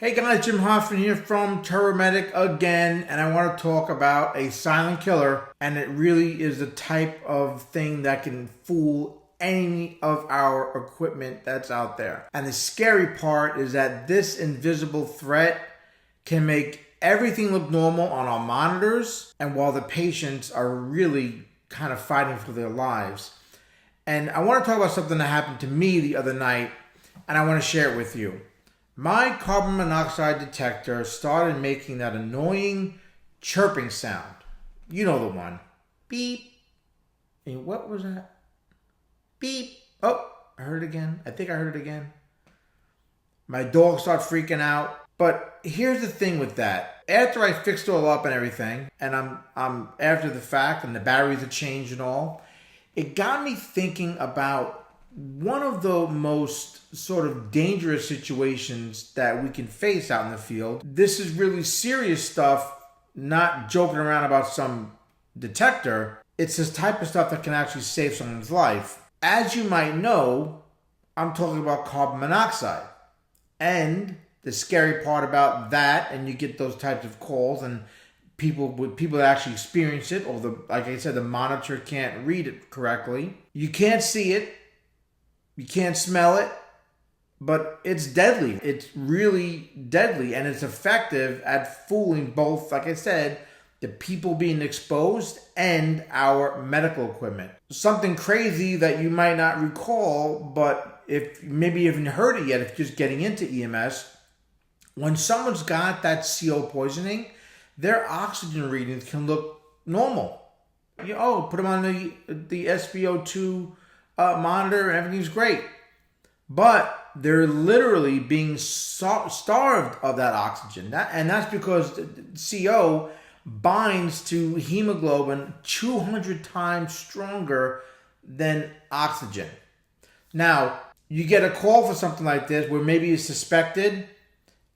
Hey guys, Jim Hoffman here from Medic again, and I want to talk about a silent killer, and it really is the type of thing that can fool any of our equipment that's out there. And the scary part is that this invisible threat can make everything look normal on our monitors, and while the patients are really kind of fighting for their lives. And I want to talk about something that happened to me the other night, and I want to share it with you. My carbon monoxide detector started making that annoying chirping sound. You know the one. Beep. And what was that? Beep. Oh, I heard it again. I think I heard it again. My dog started freaking out. But here's the thing with that. After I fixed it all up and everything, and I'm after the fact, and the batteries are changed and all, it got me thinking about one of the most sort of dangerous situations that we can face out in the field. This is really serious stuff, not joking around about some detector. It's this type of stuff that can actually save someone's life. As you might know, I'm talking about carbon monoxide. And the scary part about that, and you get those types of calls and people that actually experience it, or like I said, the monitor can't read it correctly. You can't see it. You can't smell it, but it's deadly. It's really deadly, and it's effective at fooling both, like I said, the people being exposed and our medical equipment. Something crazy that you might not recall, but if maybe you haven't heard it yet, if you're just getting into EMS, when someone's got that CO poisoning, their oxygen readings can look normal. Put them on the SpO2 monitor, and everything's great. But they're literally being starved of that oxygen. And that's because CO binds to hemoglobin 200 times stronger than oxygen. Now, you get a call for something like this where maybe it's suspected,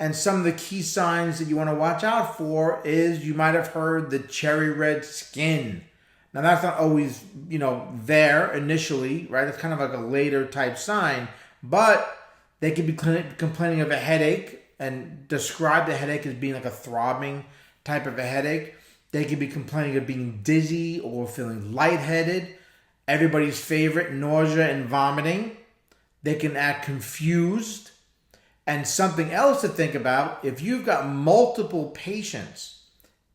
and some of the key signs that you want to watch out for is you might have heard the cherry red skin. Now, that's not always, there initially, right? It's kind of like a later type sign, but they could be complaining of a headache and describe the headache as being like a throbbing type of a headache. They could be complaining of being dizzy or feeling lightheaded. Everybody's favorite, nausea and vomiting. They can act confused. And something else to think about, if you've got multiple patients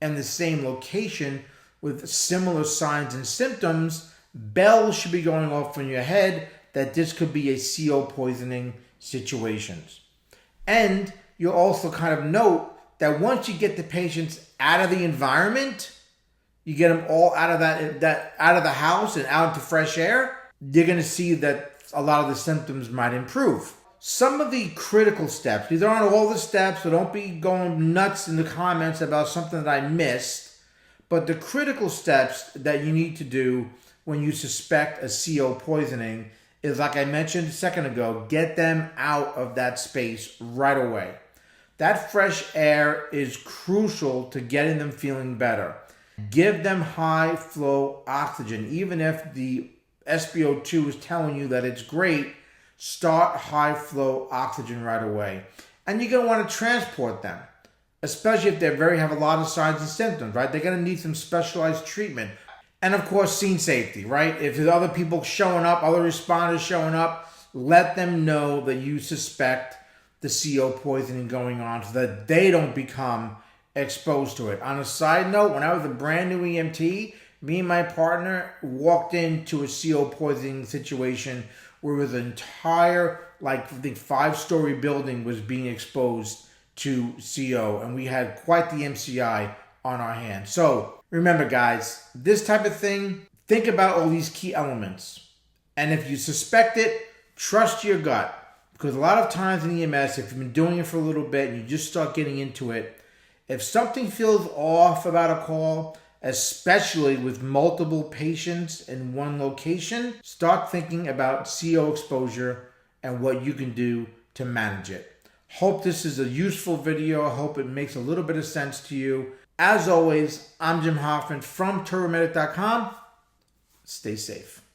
in the same location with similar signs and symptoms, bells should be going off in your head that this could be a CO poisoning situation. And you'll also kind of note that once you get the patients out of the environment, you get them all out of that out of the house and out into fresh air, you're going to see that a lot of the symptoms might improve. Some of the critical steps, these aren't all the steps, so don't be going nuts in the comments about something that I missed. But the critical steps that you need to do when you suspect a CO poisoning is, like I mentioned a second ago, get them out of that space right away. That fresh air is crucial to getting them feeling better. Give them high flow oxygen. Even if the SpO2 is telling you that it's great, start high flow oxygen right away. And you're going to want to transport them, especially if they have a lot of signs and symptoms, right? They're going to need some specialized treatment. And of course, scene safety, right? If there's other people showing up, other responders showing up, let them know that you suspect the CO poisoning going on so that they don't become exposed to it. On a side note, when I was a brand new EMT, me and my partner walked into a CO poisoning situation where the entire, 5-story building was being exposed to CO, and we had quite the MCI on our hands. So remember, guys, this type of thing, think about all these key elements. And if you suspect it, trust your gut. Because a lot of times in EMS, if you've been doing it for a little bit and you just start getting into it, if something feels off about a call, especially with multiple patients in one location, start thinking about CO exposure and what you can do to manage it. Hope this is a useful video. I hope it makes a little bit of sense to you. As always, I'm Jim Hoffman from TurboMedic.com. Stay safe.